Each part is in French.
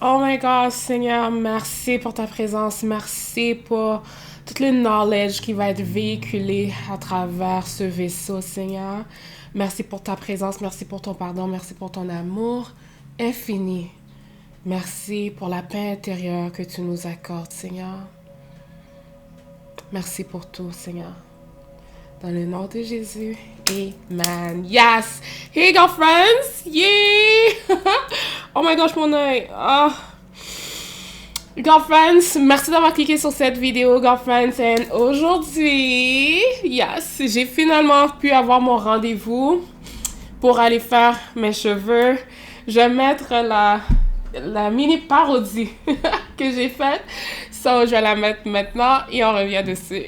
Oh my God, Seigneur, merci pour ta présence. Merci pour tout le knowledge qui va être véhiculé à travers ce vaisseau, Seigneur. Merci pour ta présence. Merci pour ton pardon. Merci pour ton amour infini. Merci pour la paix intérieure que tu nous accordes, Seigneur. Merci pour tout, Seigneur. Dans le nom de Jésus. Amen. Yes. Hey, girlfriends. Yeah. Oh my gosh, mon œil. Oh. Girlfriends, merci d'avoir cliqué sur cette vidéo, girlfriends. Et aujourd'hui, yes, j'ai finalement pu avoir mon rendez-vous pour aller faire mes cheveux. Je vais mettre la mini parodie que j'ai faite. So, je vais la mettre maintenant et on revient dessus.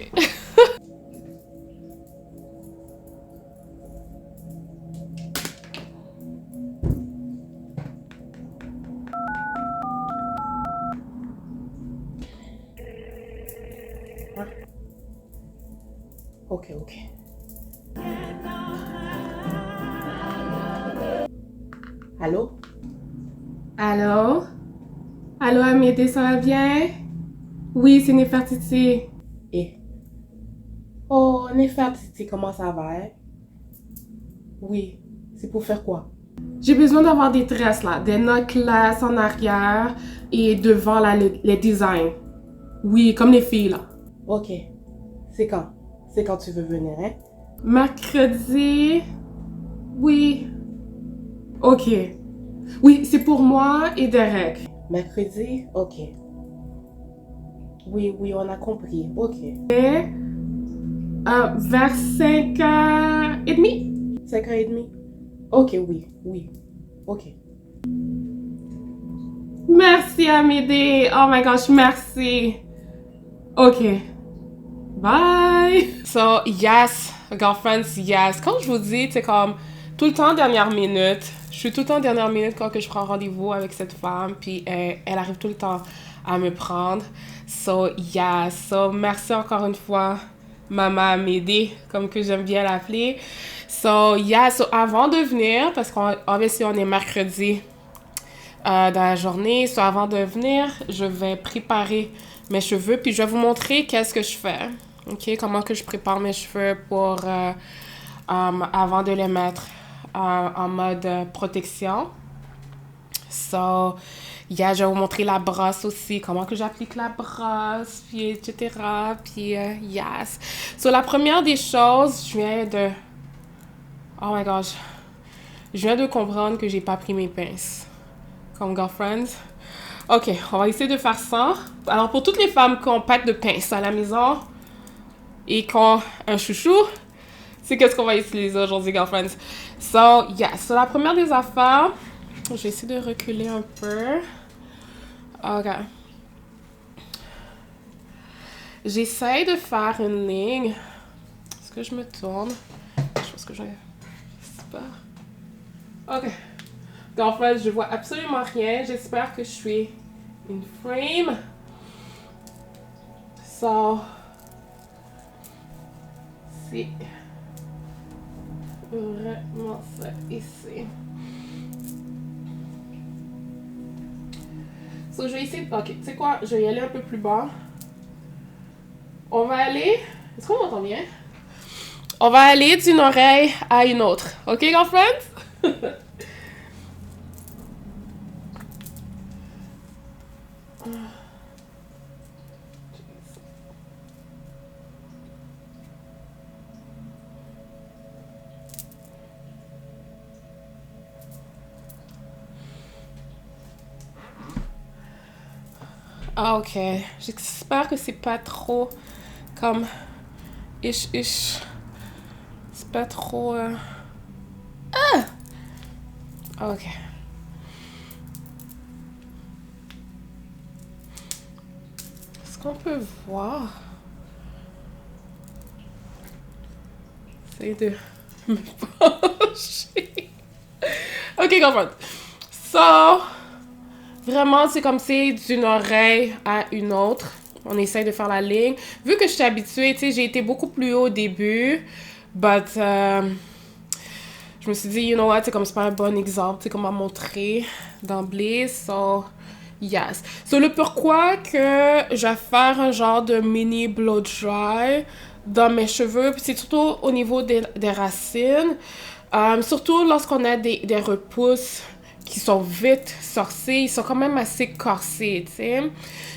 Ok, ok. Allô? Allô? Allô, Amédée, ça va bien? Oui, c'est Nefertiti. Eh. Oh, Nefertiti, comment ça va, hein? Oui, c'est pour faire quoi? J'ai besoin d'avoir des tresses, là. Des necklaces en arrière et devant, là, les designs. Oui, comme les filles, là. Ok. C'est quand? C'est quand tu veux venir, hein? Mercredi. Oui. Ok. Oui, c'est pour moi et Derek. Mercredi? Ok. Oui, oui, on a compris. Ok. Et vers 5h30? 5h30? Ok, oui, oui. Ok. Merci, Amédée. Oh my gosh, merci. Ok. Bye. So, yes, girlfriends, yes. Comme je vous dis, c'est comme tout le temps dernière minute. Je suis tout le temps dernière minute quand que je prends rendez-vous avec cette femme. Puis elle arrive tout le temps à me prendre. So, yes. So, merci encore une fois, Maman Amédée, comme que j'aime bien l'appeler. So, yeah. So, avant de venir, parce qu'on on est mercredi dans la journée. So, avant de venir, je vais préparer mes cheveux. Puis, je vais vous montrer qu'est-ce que je fais. OK? Comment que je prépare mes cheveux pour... avant de les mettre en mode protection. So, yeah, je vais vous montrer la brosse aussi, comment que j'applique la brosse, puis etc. Puis, yes. So, la première des choses, je viens de... Oh my gosh. Je viens de comprendre que j'ai pas pris mes pinces. Comme girlfriends. Ok, on va essayer de faire ça. Alors, pour toutes les femmes qui ont pas de pinces à la maison et qui ont un chouchou, c'est qu'est-ce qu'on va utiliser aujourd'hui, girlfriends. So, yeah. So, la première des affaires, je vais essayer de reculer un peu. Ok. J'essaie de faire une ligne. Est-ce que je me tourne? Je pense que je vais... Super. Ok. Girlfriends, je vois absolument rien. J'espère que je suis in frame. So, c'est vraiment ça ici. So, je vais essayer de... Ok, tu sais quoi? Je vais y aller un peu plus bas. On va aller... Est-ce qu'on m'entend bien? On va aller d'une oreille à une autre. Ok, girlfriends? Ah, ok. J'espère que c'est pas trop comme... Ish. C'est pas trop... Ah! Ok. Est-ce qu'on peut voir? Essaye de me pencher. Ok, comprends. So, vraiment, c'est comme c'est d'une oreille à une autre. On essaye de faire la ligne. Vu que je suis habituée, tu sais, j'ai été beaucoup plus haut au début. But, je me suis dit, you know what, c'est comme c'est pas un bon exemple, tu sais, comme à montrer d'emblée. So, Yes. So, le pourquoi que je vais faire un genre de mini blow dry dans mes cheveux, puis c'est surtout au niveau des racines. Surtout lorsqu'on a des repousses qui sont vite sorcés, ils sont quand même assez corsés, tu sais.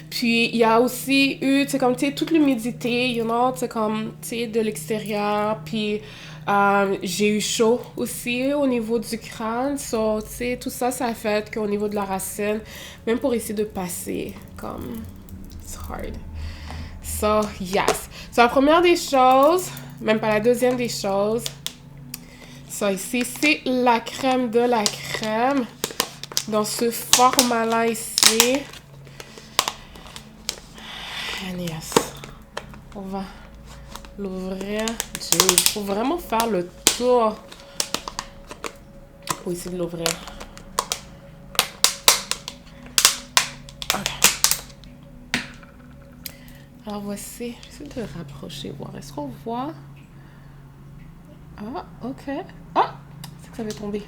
Puis il y a aussi eu, tu sais, comme, tu sais, toute l'humidité, you know, tu sais, comme, tu sais, de l'extérieur. Puis j'ai eu chaud aussi au niveau du crâne. So, tu sais, tout ça, ça a fait qu'au niveau de la racine, même pour essayer de passer, comme, it's hard. So, yes. So, la première des choses, même pas la deuxième des choses, ça ici, c'est la crème de la crème. Dans ce format-là ici. And yes. On va l'ouvrir. Il faut vraiment faire le tour pour essayer de l'ouvrir. Ok. Alors voici. J'essaie de rapprocher, voir. Est-ce qu'on voit? Ah, ok. Ah! C'est que ça va tomber.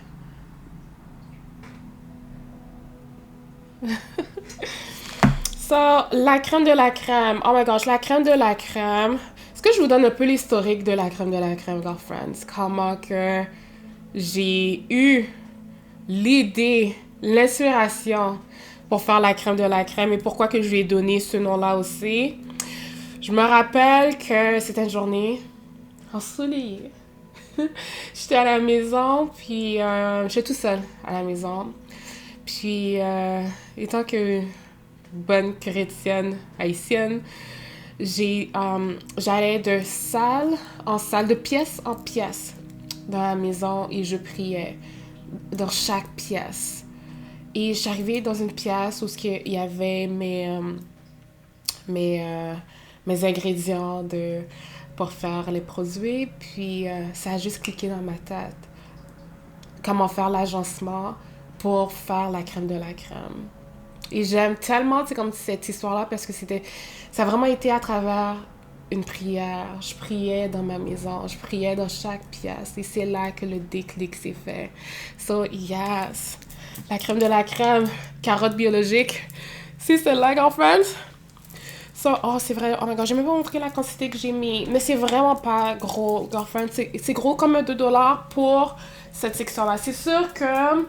So, la crème de la crème. Oh my gosh, la crème de la crème. Est-ce que je vous donne un peu l'historique de la crème girlfriends? Comment que j'ai eu l'idée, l'inspiration pour faire la crème de la crème et pourquoi que je lui ai donné ce nom-là aussi. Je me rappelle que c'était une journée ensoleillée. J'étais à la maison, puis j'étais toute seule à la maison. Puis, étant que bonne chrétienne haïtienne, j'allais de salle en salle, de pièce en pièce dans la maison et je priais dans chaque pièce. Et j'arrivais dans une pièce où il y avait mes ingrédients pour faire les produits. Puis ça a juste cliqué dans ma tête. Comment faire l'agencement pour faire la crème de la crème. Et j'aime tellement, tu sais, comme cette histoire-là parce que ça a vraiment été à travers une prière. Je priais dans ma maison, je priais dans chaque pièce et c'est là que le déclic s'est fait. So, yes, la crème de la crème, carotte biologique, c'est celle-là, girlfriends. So, oh, c'est vrai, oh my god, j'ai même pas montré la quantité que j'ai mis, mais c'est vraiment pas gros, girlfriends. C'est gros comme un 2$ pour cette section-là. C'est sûr que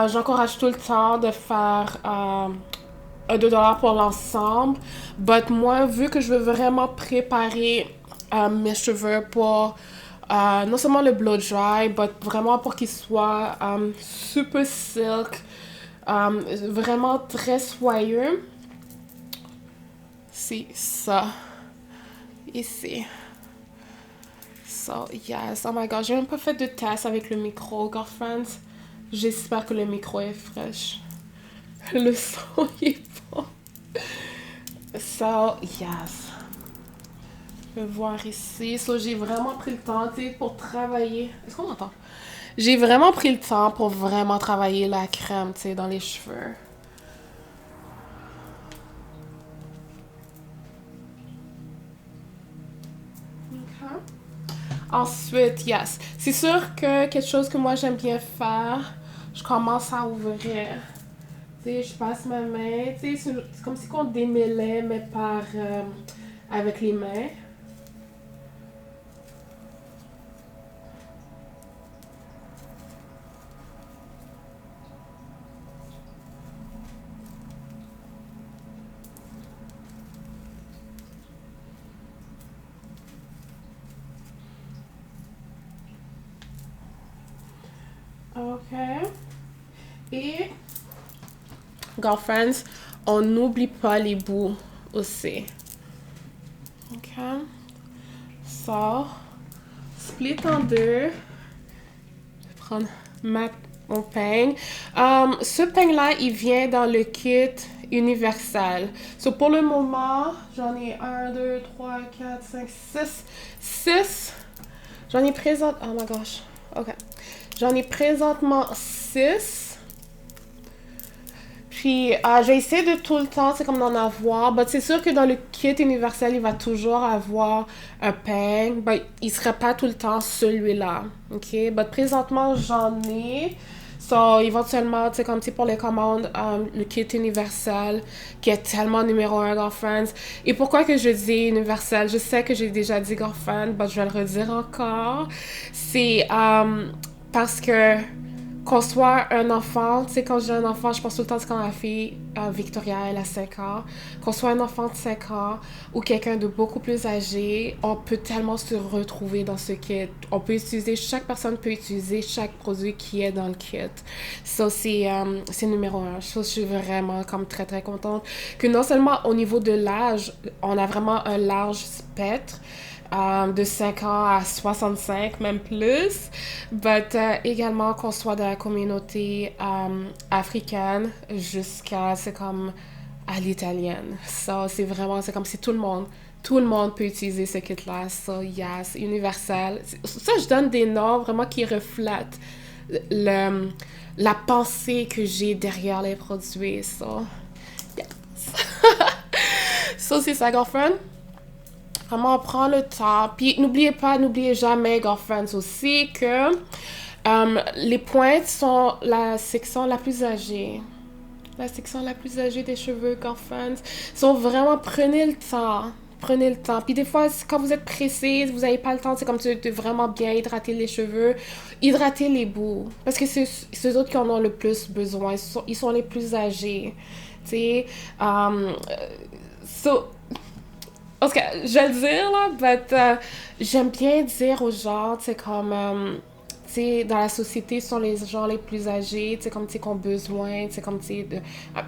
j'encourage tout le temps de faire un 2$ pour l'ensemble. But moi, vu que je veux vraiment préparer mes cheveux pour non seulement le blow dry, but vraiment pour qu'ils soient super silk, vraiment très soyeux, c'est ça. Ici. So, yes. Oh my god, j'ai même pas fait de test avec le micro, girlfriends. J'espère que le micro est fraîche. Le son est bon. So, yes. Je vais voir ici. So, j'ai vraiment pris le temps, tu sais, pour travailler. Est-ce qu'on entend? J'ai vraiment pris le temps pour vraiment travailler la crème, tu sais, dans les cheveux. Okay. Ensuite, yes. C'est sûr que quelque chose que moi j'aime bien faire, je commence à ouvrir. Tu sais, je passe ma main. Tu sais, c'est comme si on démêlait, mais avec les mains. Ok. Et, girlfriends, on n'oublie pas les bouts aussi. Ok. So, split en deux. Je vais prendre mon peigne. Ce peigne-là, il vient dans le kit universel. So, pour le moment, j'en ai 1, 2, 3, 4, 5, 6. 6. J'en ai présent... Oh my gosh. Ok. J'en ai présentement 6. Puis, j'ai essayé de tout le temps, c'est comme d'en avoir. Mais c'est sûr que dans le kit universel, il va toujours avoir un peigne. Mais il ne sera pas tout le temps celui-là. OK? Mais présentement, j'en ai. So, éventuellement, tu sais, comme, tu sais, pour les commandes, le kit universel, qui est tellement numéro un, girlfriends. Et pourquoi que je dis universel? Je sais que j'ai déjà dit, girlfriend, mais je vais le redire encore. C'est parce que qu'on soit un enfant, tu sais, quand j'ai un enfant, je pense tout le temps c'est quand la fille, Victoria, elle a 5 ans, qu'on soit un enfant de 5 ans ou quelqu'un de beaucoup plus âgé, on peut tellement se retrouver dans ce kit. On peut utiliser, chaque personne peut utiliser chaque produit qui est dans le kit. Ça, c'est numéro un. Je suis vraiment comme très, très contente que non seulement au niveau de l'âge, on a vraiment un large spectre, de 5 ans à 65, même plus. But également qu'on soit de la communauté africaine jusqu'à, c'est comme, à l'italienne. Ça, c'est vraiment, c'est comme si tout le monde peut utiliser ce kit-là. Ça, yes, universel. Ça, je donne des noms vraiment qui reflètent le, la pensée que j'ai derrière les produits. Ça, yes. Ça, c'est ça, girlfriend. Vraiment, prends le temps. Puis n'oubliez jamais, girlfriends, aussi, que les pointes sont la section la plus âgée. La section la plus âgée des cheveux, girlfriends. So, vraiment, prenez le temps. Prenez le temps. Puis des fois, quand vous êtes pressé, vous n'avez pas le temps, c'est comme de vraiment bien hydrater les cheveux, hydrater les bouts. Parce que c'est ceux autres qui en ont le plus besoin. Ils sont les plus âgés. Tu sais, so, parce que je vais le dire, là, but j'aime bien dire aux gens, tu sais, comme, tu sais, dans la société, sont les gens les plus âgés, tu sais, comme, tu sais, qui ont besoin, tu sais, comme, tu sais, de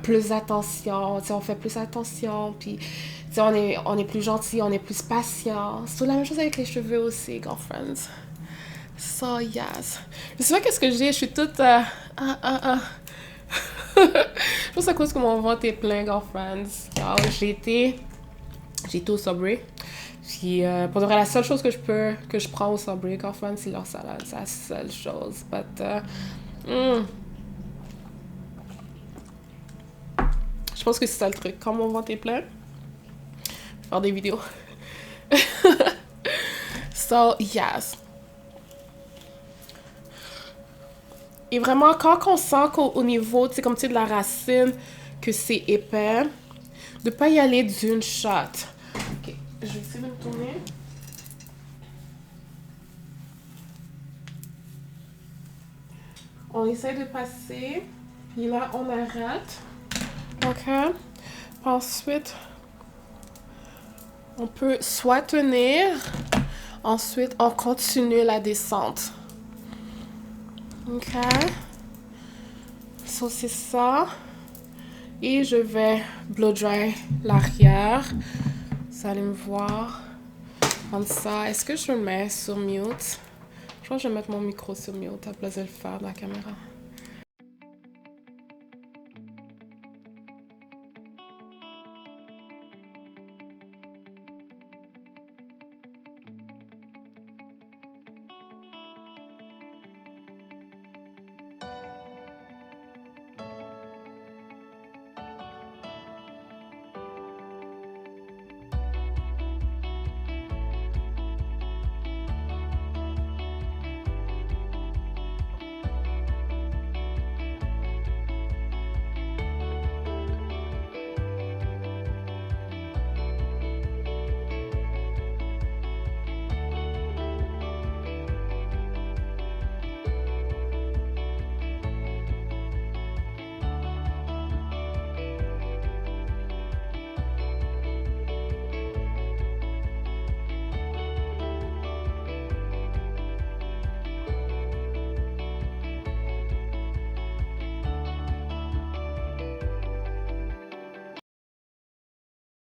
plus d'attention, tu sais, on fait plus attention, puis, tu sais, on est plus gentil, on est plus patient. C'est la même chose avec les cheveux aussi, girlfriends. So, yes. Je sais pas qu'est-ce que j'ai, je suis toute, Je pense à cause que mon ventre est plein, girlfriends. Alors, j'ai été au Subway. Puis, pour de vrai, la seule chose que je prends au Subway, girlfriend, c'est leur salade. C'est la seule chose. But, je pense que c'est ça le truc. Quand mon ventre est plein, je vais faire des vidéos. So, yes. Et vraiment, quand on sent qu'au niveau, tu sais, comme tu sais, de la racine, que c'est épais, de pas y aller d'une shot. Ok, je vais essayer de me tourner. On essaie de passer, puis là, on arrête. Ok. Ensuite, on peut soit tenir, ensuite, on continue la descente. Ok. So, c'est ça. Et je vais blow dry l'arrière. Vous allez me voir. Comme ça. Est-ce que je le mets sur mute? Je pense que je vais mettre mon micro sur mute à place de le faire de la caméra.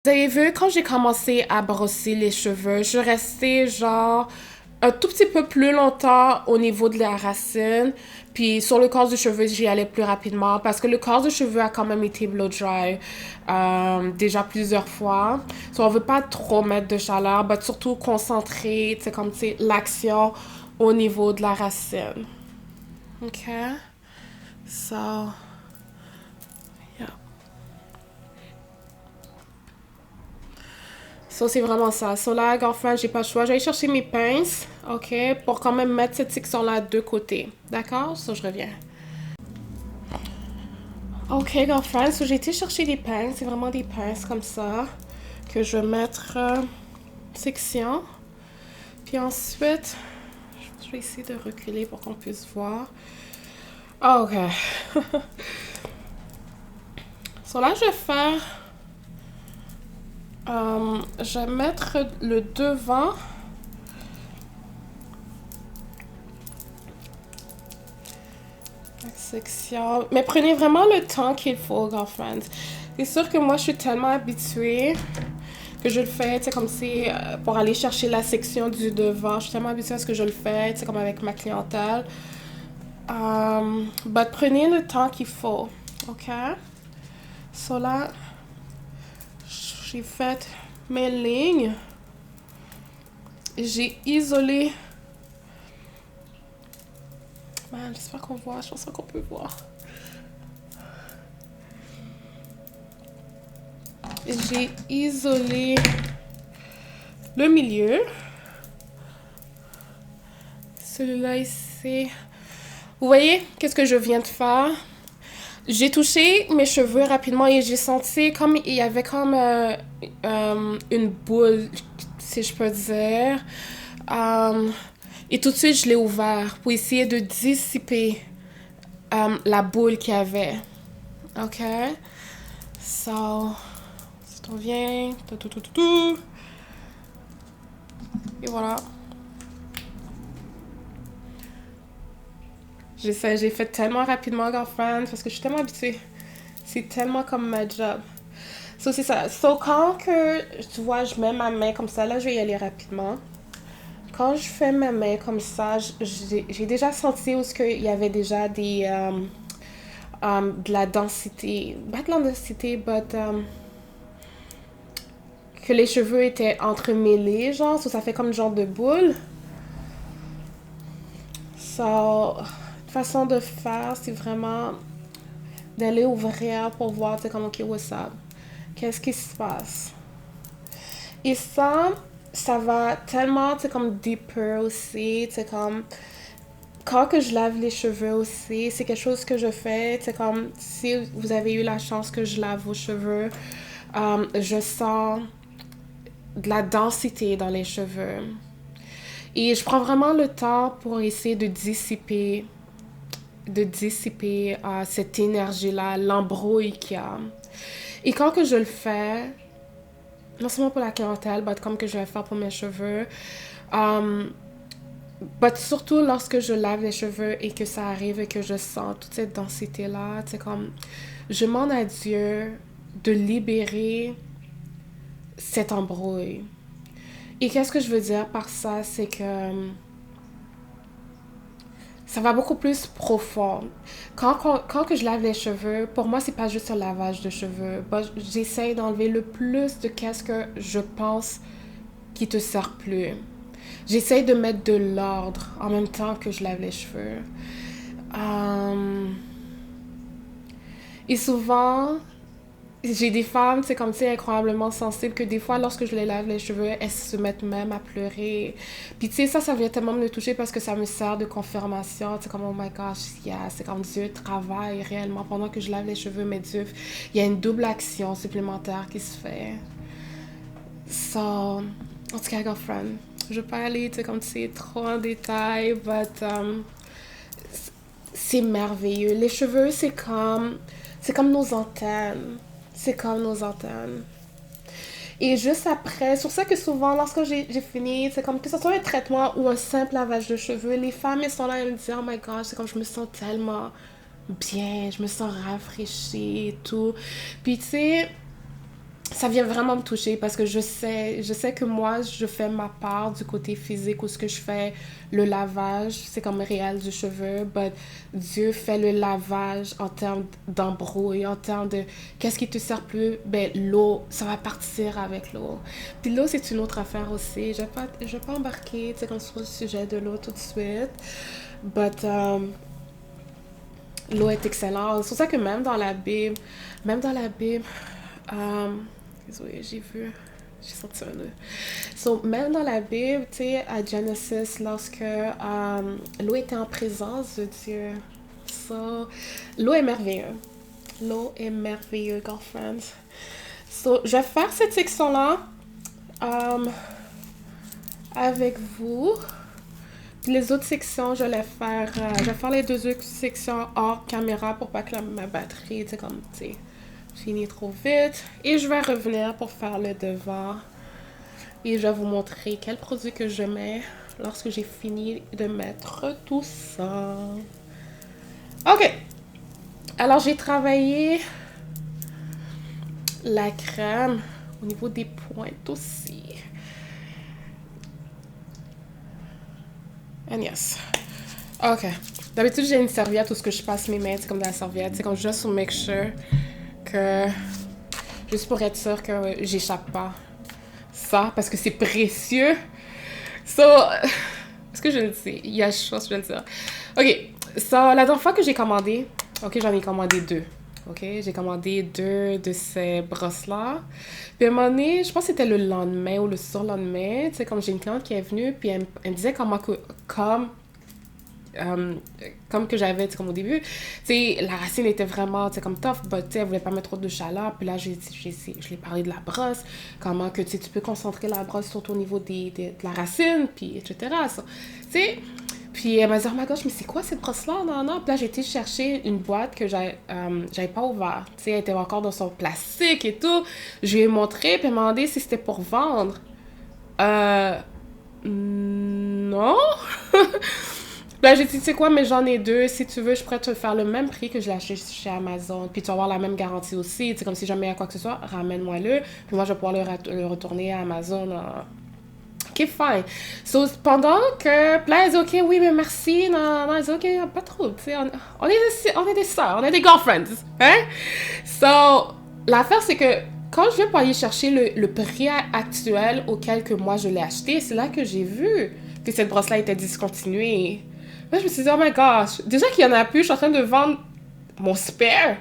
Vous avez vu, quand j'ai commencé à brosser les cheveux, je restais genre un tout petit peu plus longtemps au niveau de la racine. Puis sur le corps du cheveu, j'y allais plus rapidement parce que le corps du cheveu a quand même été blow dry déjà plusieurs fois. So, on veut pas trop mettre de chaleur, mais surtout concentrer, tu sais, comme tu sais, l'action au niveau de la racine. Ok? So, yeah. So, c'est vraiment ça. So, là, girlfriend, j'ai pas le choix. J'allais chercher mes pinces, ok, pour quand même mettre cette section-là de côté. D'accord? So, je reviens. Ok, girlfriend, so j'ai été chercher des pinces. C'est vraiment des pinces comme ça que je vais mettre section. Puis ensuite, je vais essayer de reculer pour qu'on puisse voir. Ah, ok. So là, je vais faire... je vais mettre le devant. Section. Mais prenez vraiment le temps qu'il faut, girlfriend. C'est sûr que moi, je suis tellement habituée que je le fais, tu sais, comme si pour aller chercher la section du devant. Je suis tellement habituée à ce que je le fais, tu sais, comme avec ma clientèle. But prenez le temps qu'il faut, ok? So là, j'ai fait mes lignes. J'ai isolé. Man, j'espère qu'on voit. Je pense pas qu'on peut voir. J'ai isolé le milieu. Celui-là ici. Vous voyez qu'est-ce que je viens de faire? J'ai touché mes cheveux rapidement et j'ai senti comme il y avait comme une boule, si je peux dire. Et tout de suite, je l'ai ouvert pour essayer de dissiper la boule qu'il y avait. OK? So, si on vient, tout. Et voilà. J'ai fait tellement rapidement, girlfriend, parce que je suis tellement habituée. C'est tellement comme ma job. So, c'est ça. So, quand que, tu vois, je mets ma main comme ça, là, je vais y aller rapidement. Quand je fais ma main comme ça, j'ai déjà senti où il y avait déjà des... de la densité. Pas de la densité, but... que les cheveux étaient entremêlés, genre. So, ça fait comme genre de boule. So, façon de faire, c'est vraiment d'aller ouvrir pour voir, tu sais, comme, ok, what's up? Qu'est-ce qui se passe? Et ça va tellement, tu sais, comme deeper aussi, tu sais, comme, quand que je lave les cheveux aussi, c'est quelque chose que je fais, tu sais, comme, si vous avez eu la chance que je lave vos cheveux, je sens de la densité dans les cheveux. Et je prends vraiment le temps pour essayer de dissiper cette énergie-là, l'embrouille qu'il y a. Et quand que je le fais, non seulement pour la clientèle, mais comme que je vais faire pour mes cheveux, mais surtout lorsque je lave les cheveux et que ça arrive et que je sens toute cette densité-là, c'est comme, je demande à Dieu de libérer cette embrouille. Et qu'est-ce que je veux dire par ça, c'est que ça va beaucoup plus profond. Quand que je lave les cheveux, pour moi, c'est pas juste un lavage de cheveux. J'essaie d'enlever le plus de qu'est-ce que je pense qui te sert plus. J'essaie de mettre de l'ordre en même temps que je lave les cheveux. Et souvent, j'ai des femmes, c'est comme, tu sais, incroyablement sensibles que des fois, lorsque je les lave les cheveux, elles se mettent même à pleurer. Puis, tu sais, ça vient tellement me toucher parce que ça me sert de confirmation. Tu sais, comme, oh my gosh, yeah, c'est comme Dieu travaille réellement pendant que je lave les cheveux, mais Dieu, il y a une double action supplémentaire qui se fait. So, en tout cas, girlfriend, je vais pas aller, tu sais, comme tu sais, trop en détail, but c'est merveilleux. Les cheveux, c'est comme nos antennes. C'est comme nos antennes. Et juste après, c'est pour ça que souvent, lorsque j'ai fini, c'est comme que ce soit un traitement ou un simple lavage de cheveux, les femmes, elles sont là, elles me disent, oh my gosh, c'est comme je me sens tellement bien, je me sens rafraîchie et tout. Puis tu sais, ça vient vraiment me toucher parce que je sais que moi, je fais ma part du côté physique où ce que je fais le lavage, c'est comme réel du cheveu, but Dieu fait le lavage en termes d'embrouille, en termes de qu'est-ce qui te sert plus, ben l'eau, ça va partir avec l'eau. Puis l'eau, c'est une autre affaire aussi, je vais pas embarquer, tu sais, comme sur le sujet de l'eau tout de suite, but l'eau est excellente. C'est pour ça que même dans la Bible, désolée, j'ai senti un nœud. So, même dans la Bible, tu sais, à Genesis, lorsque l'eau était en présence de Dieu, so, l'eau est merveilleuse. L'eau est merveilleuse, girlfriends. So, je vais faire cette section-là avec vous. Puis les autres sections, je vais faire les deux autres sections hors caméra pour pas que ma batterie, tu sais, comme, tu sais, finisse trop vite. Et je vais revenir pour faire le devant. Et je vais vous montrer quel produit que je mets lorsque j'ai fini de mettre tout ça. Ok. Alors, j'ai travaillé la crème au niveau des pointes aussi. And yes. Ok. D'habitude, j'ai une serviette où ce que je passe mes mains, c'est comme dans la serviette. C'est comme juste pour make sure que... Juste pour être sûr que j'échappe pas ça, parce que c'est précieux. So... Est-ce que je le sais? Il y a chose que je le sais. Ok. So, la dernière fois que j'ai commandé... Ok, j'en ai commandé 2. Ok, j'ai commandé 2 de ces brosses-là. Puis à un moment donné, je pense que c'était le lendemain ou le surlendemain, tu sais, comme j'ai une cliente qui est venue, puis elle me disait comme que j'avais, tu sais, comme au début, tu sais, la racine était vraiment, tu sais, comme tough, but tu sais, elle voulait pas mettre trop de chaleur. Puis là, je lui ai parlé de la brosse, comment que, tu sais, tu peux concentrer la brosse surtout au niveau de la racine, puis etc. So, tu sais... Puis elle m'a dit, oh my gosh, mais c'est quoi ces brosses-là? Non, non. Puis là, j'ai été chercher une boîte que j'avais pas ouverte. Tu sais, elle était encore dans son plastique et tout. Je lui ai montré, puis elle m'a demandé si c'était pour vendre. Non. Puis là, j'ai dit, tu sais quoi, mais j'en ai 2. Si tu veux, je pourrais te faire le même prix que je l'ai acheté chez Amazon. Puis tu vas avoir la même garantie aussi. Tu sais, comme si jamais il y a quoi que ce soit, ramène-moi-le. Puis moi, je vais pouvoir le retourner à Amazon. Ok, fine. So, pendant que... Puis là, elle dit, ok, oui, mais merci. Non, non, elle dit, ok, pas trop. Tu sais, on est des sœurs, on est des girlfriends. Hein? So, l'affaire, c'est que quand je vais pour aller chercher le prix actuel auquel que moi, je l'ai acheté, c'est là que j'ai vu que cette brosse-là était discontinuée. Là, je me suis dit, oh my gosh. Déjà qu'il y en a plus, je suis en train de vendre mon spare.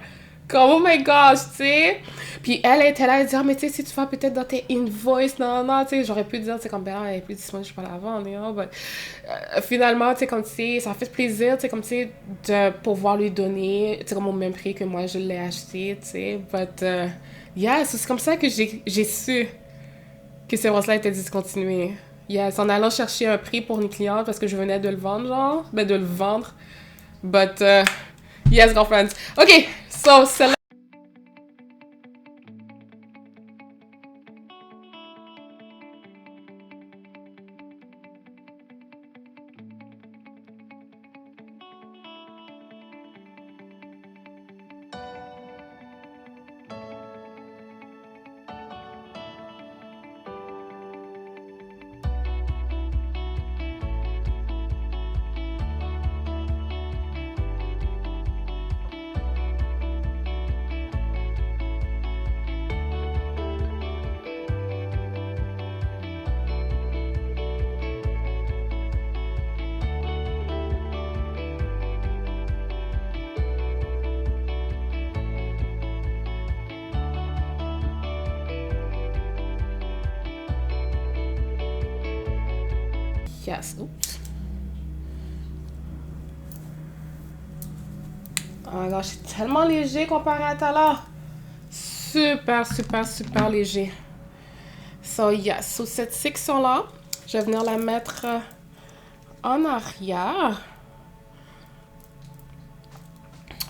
Comme, oh my gosh, tu sais. Puis elle était là, elle dit, ah, mais tu sais, si tu vas peut-être dans tes invoices, non, non, tu sais, j'aurais pu dire, tu sais, comme, ben, elle est plus disponible, je peux la vendre, you know, but, finalement, tu sais, comme, tu sais, ça fait plaisir, tu sais, comme, tu sais, de pouvoir lui donner, tu sais, comme au même prix que moi, je l'ai acheté, tu sais, but, yeah, c'est comme ça que j'ai su que ces roses-là étaient discontinuées. Yes, en allant chercher un prix pour une cliente parce que je venais de le vendre, genre, ben, de le vendre, but, yes, girlfriends. Ok, so, celle-là. Yes, oups. Oh my gosh, c'est tellement léger comparé à tout à l'heure. Super, super, super léger. So, yes. So, cette section-là, je vais venir la mettre en arrière.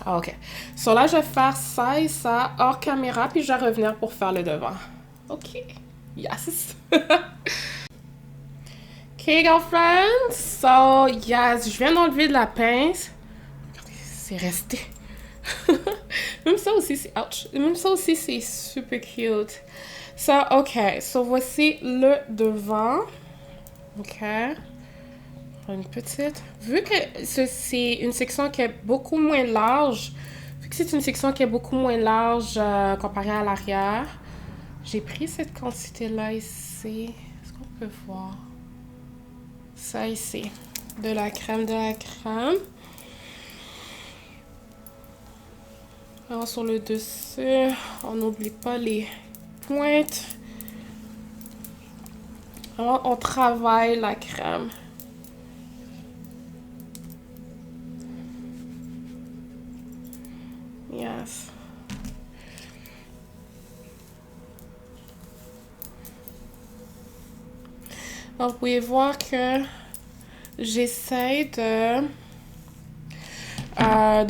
Ah, ok. So, là, je vais faire ça et ça hors caméra, puis je vais revenir pour faire le devant. Ok. Yes. Ok, girlfriends. So, yes, je viens d'enlever de la pince. Regardez, c'est resté. Même ça aussi, c'est... Ouch. Même ça aussi, c'est super cute. So, ok. So, voici le devant. Ok. Une petite. Vu que c'est une section qui est beaucoup moins large, vu que c'est une section qui est beaucoup moins large comparée à l'arrière, j'ai pris cette quantité-là ici. Est-ce qu'on peut voir? Ça ici. De la crème, Alors sur le dessus, on n'oublie pas les pointes. Alors on travaille la crème. Yes. Alors, vous pouvez voir que j'essaie de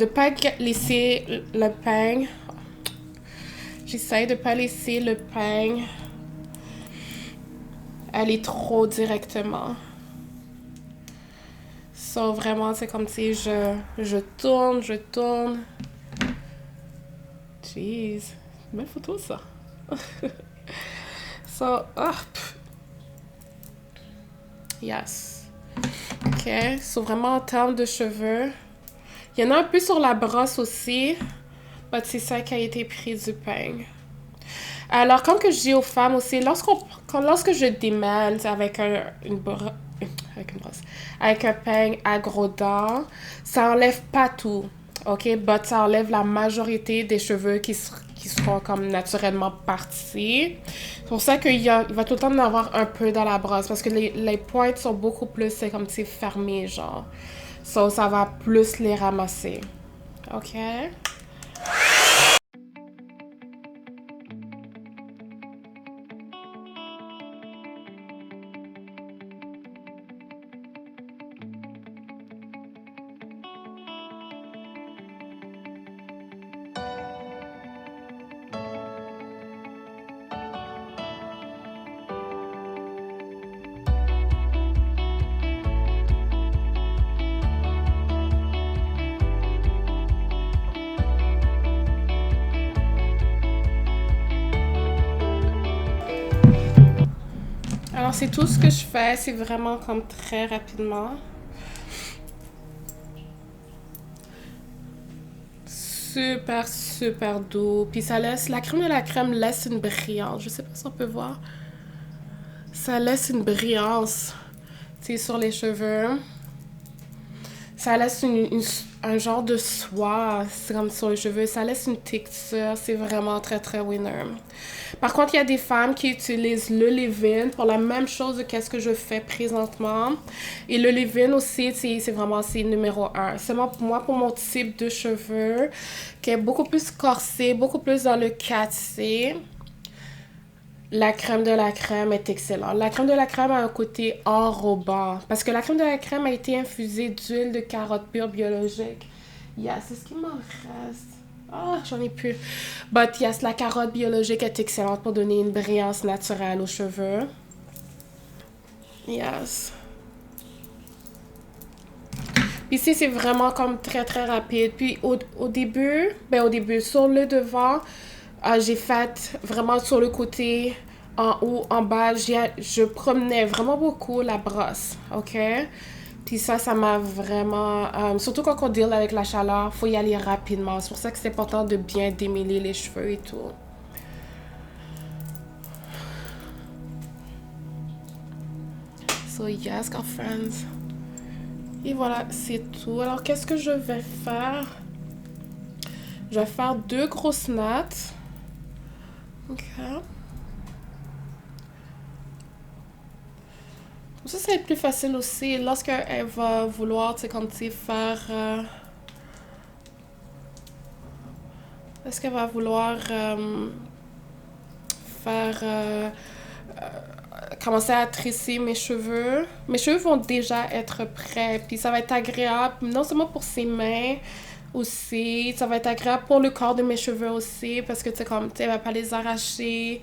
pas laisser le peigne. J'essaie de pas laisser le peigne aller trop directement. So, vraiment, c'est comme si je tourne, je tourne. Jeez, belle photo ça. So, hop. Yes. Ok, so vraiment en termes de cheveux. Il y en a un peu sur la brosse aussi. Mais c'est ça qui a été pris du peigne. Alors, comme que je dis aux femmes aussi, lorsque je démêle avec une brosse, avec un peigne à gros dents, ça enlève pas tout, ok? But ça enlève la majorité des cheveux qui seront comme naturellement partis. C'est pour ça qu'il va tout le temps en avoir un peu dans la brosse, parce que les pointes sont beaucoup plus, c'est comme si fermées, genre. So, ça va plus les ramasser, ok? Alors, c'est tout ce que je fais. C'est vraiment comme très rapidement. Super, super doux. Puis ça laisse... La crème de la crème laisse une brillance. Je sais pas si on peut voir. Ça laisse une brillance, tu sais, sur les cheveux. Ça laisse un genre de soie, c'est comme sur les cheveux. Ça laisse une texture. C'est vraiment très, très winner. Par contre, il y a des femmes qui utilisent le leave-in pour la même chose que ce que je fais présentement. Et le leave-in aussi, c'est vraiment numéro 1. C'est moi, pour mon type de cheveux, qui est beaucoup plus corsé, beaucoup plus dans le 4C. La crème de la crème est excellente. La crème de la crème a un côté enrobant. Parce que la crème de la crème a été infusée d'huile de carotte pure biologique. Yes, c'est ce qui m'en reste. Ah, j'en ai plus. But yes, la carotte biologique est excellente pour donner une brillance naturelle aux cheveux. Yes. Puis ici, c'est vraiment comme très, très rapide. Puis au début, sur le devant, j'ai fait vraiment sur le côté, en haut, en bas, je promenais vraiment beaucoup la brosse, ok? Puis ça m'a vraiment... surtout quand on deal avec la chaleur, faut y aller rapidement. C'est pour ça que c'est important de bien démêler les cheveux et tout. So yes, girlfriends. Et voilà, c'est tout. Alors, qu'est-ce que je vais faire? Je vais faire 2 grosses nattes. Ok. Ça va être plus facile aussi lorsqu'elle va vouloir, tu sais, comme tu sais, faire... est-ce qu'elle va vouloir faire... commencer à tresser mes cheveux. Mes cheveux vont déjà être prêts. Puis ça va être agréable, non seulement pour ses mains aussi, ça va être agréable pour le corps de mes cheveux aussi, parce que tu sais, comme, tu sais, elle va pas les arracher,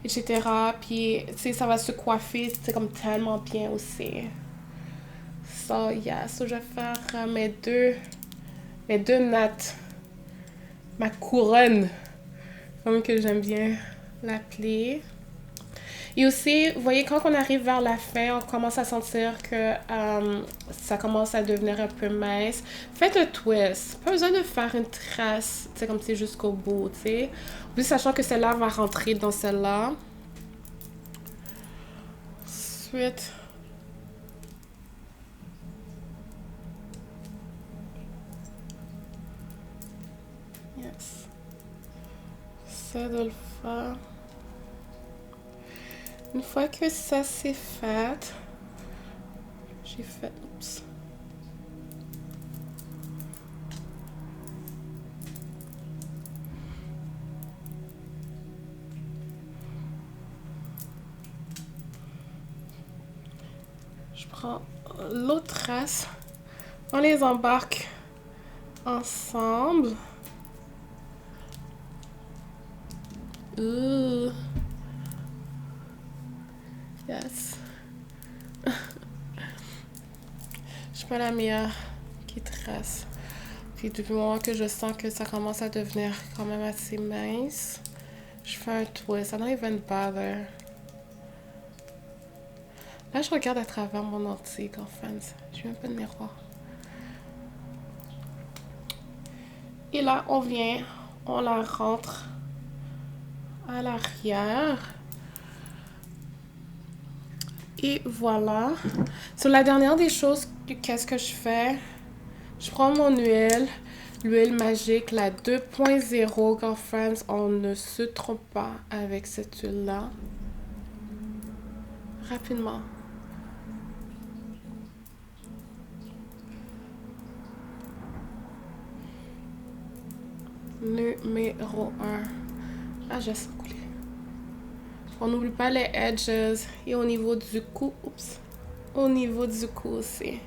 etc. Puis, tu sais, ça va se coiffer, c'est comme tellement bien aussi. So, yeah, so je vais faire mes deux nattes. Ma couronne, comme que j'aime bien l'appeler. Et aussi, vous voyez, quand on arrive vers la fin, on commence à sentir que ça commence à devenir un peu mince. Faites un twist. Pas besoin de faire une trace, tu sais, comme c'est jusqu'au bout, tu sais. En plus, sachant que celle-là va rentrer dans celle-là. Ensuite... Yes. Ça de le faire. Une fois que ça c'est fait, j'ai fait... Oups. prends l'autre tresse. On les embarque ensemble. Ooh. Yes. Je suis pas la meilleure qui tresse. Puis depuis le moment que je sens que ça commence à devenir quand même assez mince, je fais un twist. I don't even bother. Là, je regarde à travers mon ordi, girlfriends. J'ai même pas de miroir. Et là, on vient, on la rentre à l'arrière. Et voilà. Sur la dernière des choses, qu'est-ce que je fais? Je prends mon huile, l'huile magique, la 2.0, girlfriends. On ne se trompe pas avec cette huile-là. Rapidement. Numéro 1. Ah, j'ai ça coulé. On n'oublie pas les edges et au niveau du cou. Oups. Au niveau du cou aussi.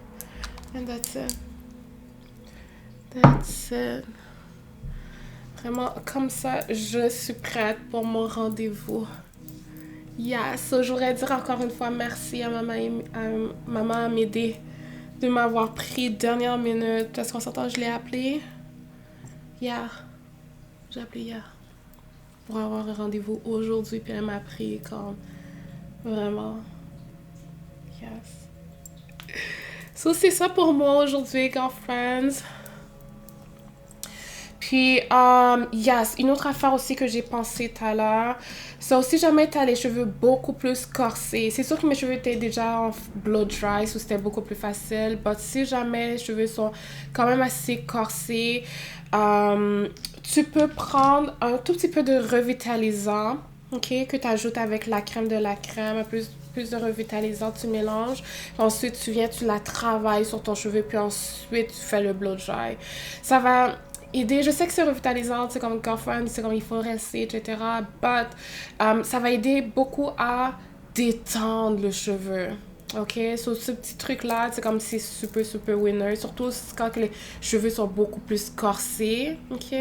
And that's it. That's it. Vraiment, comme ça, je suis prête pour mon rendez-vous. Yes. So, je voudrais dire encore une fois merci à maman Amédée de m'avoir pris dernière minute. Parce qu'on s'entend, je l'ai appelé hier. J'ai appelé hier pour avoir un rendez-vous aujourd'hui. Puis elle m'a pris comme vraiment. Yes. So, c'est ça pour moi aujourd'hui, girlfriends. Puis, yes, une autre affaire aussi que j'ai pensé tout à l'heure. So, si jamais tu as les cheveux beaucoup plus corsés, c'est sûr que mes cheveux étaient déjà en blow dry, so c'était beaucoup plus facile. Mais si jamais les cheveux sont quand même assez corsés, tu peux prendre un tout petit peu de revitalisant, ok, que tu ajoutes avec la crème de la crème, plus de revitalisant, tu mélanges. Ensuite, tu viens, tu la travailles sur ton cheveu, puis ensuite, tu fais le blow dry. Ça va aider. Je sais que c'est revitalisant, c'est comme girlfriend, c'est comme il faut rester, etc. But ça va aider beaucoup à détendre le cheveu. Ok, so, ce petit truc-là, c'est comme c'est super, super winner. Surtout quand les cheveux sont beaucoup plus corsés. Ok,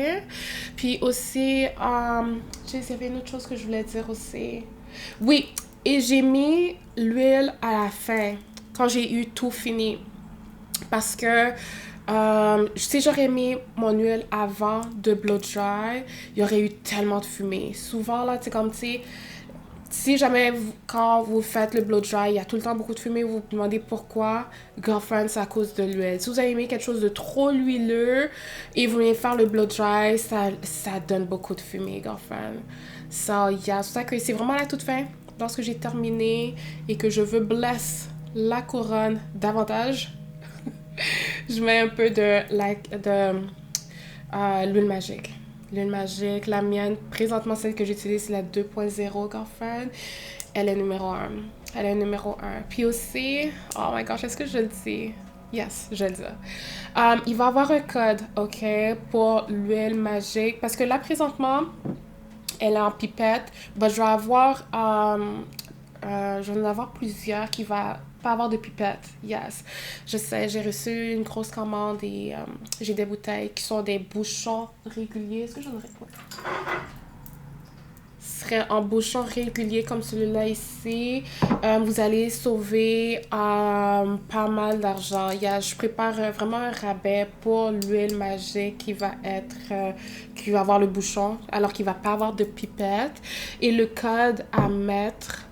puis aussi, il y avait une autre chose que je voulais dire aussi. Oui, et j'ai mis l'huile à la fin, quand j'ai eu tout fini. Parce que si j'aurais mis mon huile avant de blow dry, il y aurait eu tellement de fumée. Souvent, là, c'est comme, tu sais, si jamais, quand vous faites le blow dry, il y a tout le temps beaucoup de fumée, vous vous demandez pourquoi, girlfriend, c'est à cause de l'huile. Si vous avez mis quelque chose de trop huileux et vous voulez faire le blow dry, ça donne beaucoup de fumée, girlfriend. So, yeah, c'est ça que c'est vraiment à la toute fin, lorsque j'ai terminé et que je veux bless la couronne davantage, je mets un peu de l'huile magique. L'huile magique, la mienne, présentement celle que j'utilise, c'est la 2.0, girlfriend. Elle est numéro 1. Elle est numéro 1. Puis aussi, oh my gosh, est-ce que je le dis? Yes, je le dis. Il va y avoir un code, ok, pour l'huile magique. Parce que là, présentement, elle est en pipette. Bah, je vais en avoir plusieurs qui va pas avoir de pipette. Yes. Je sais, j'ai reçu une grosse commande et j'ai des bouteilles qui sont des bouchons réguliers. Est-ce que j'en aurais pas? Ce serait en bouchon régulier comme celui-là ici. Vous allez sauver pas mal d'argent. Je prépare vraiment un rabais pour l'huile magique qui va qui va avoir le bouchon alors qu'il va pas avoir de pipette. Et le code à mettre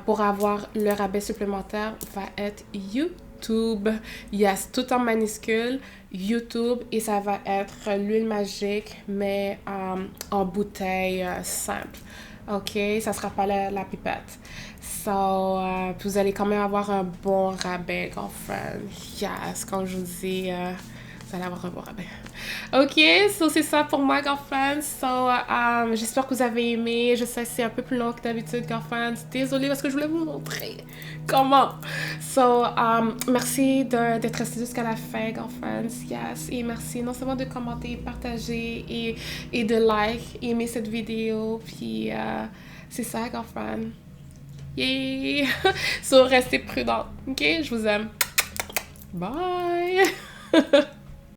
pour avoir le rabais supplémentaire va être YouTube. Yes, tout en minuscule, YouTube. Et ça va être l'huile magique, mais en bouteille simple. Ok, ça sera pas la pipette. So, vous allez quand même avoir un bon rabais, girlfriend. Yes, comme je vous dis, vous allez avoir un bon rabais. Ok, so c'est ça pour moi, girlfriends. So, j'espère que vous avez aimé. Je sais que c'est un peu plus long que d'habitude, girlfriends. Désolée parce que je voulais vous montrer comment. So, merci d'être resté jusqu'à la fin, girlfriends. Yes, et merci non seulement de commenter, partager et de like, aimer cette vidéo. Puis, c'est ça, girlfriends. Yay! So, restez prudente, ok? Je vous aime. Bye!